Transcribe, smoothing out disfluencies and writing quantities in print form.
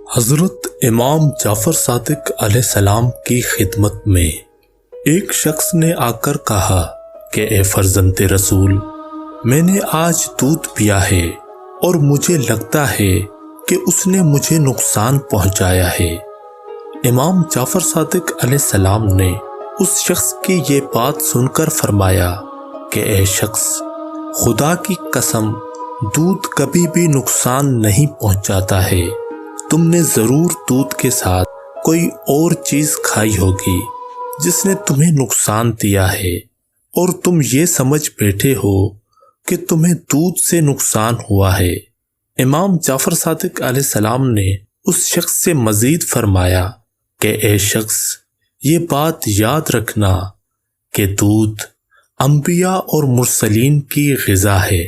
حضرت امام جعفر صادق علیہ السلام کی خدمت میں ایک شخص نے آ کر کہا کہ اے فرزند رسول، میں نے آج دودھ پیا ہے اور مجھے لگتا ہے کہ اس نے مجھے نقصان پہنچایا ہے۔ امام جعفر صادق علیہ السلام نے اس شخص کی یہ بات سن کر فرمایا کہ اے شخص، خدا کی قسم، دودھ کبھی بھی نقصان نہیں پہنچاتا ہے۔ تم نے ضرور دودھ کے ساتھ کوئی اور چیز کھائی ہوگی جس نے تمہیں نقصان دیا ہے، اور تم یہ سمجھ بیٹھے ہو کہ تمہیں دودھ سے نقصان ہوا ہے۔ امام جعفر صادق علیہ السلام نے اس شخص سے مزید فرمایا کہ اے شخص، یہ بات یاد رکھنا کہ دودھ انبیاء اور مرسلین کی غذا ہے۔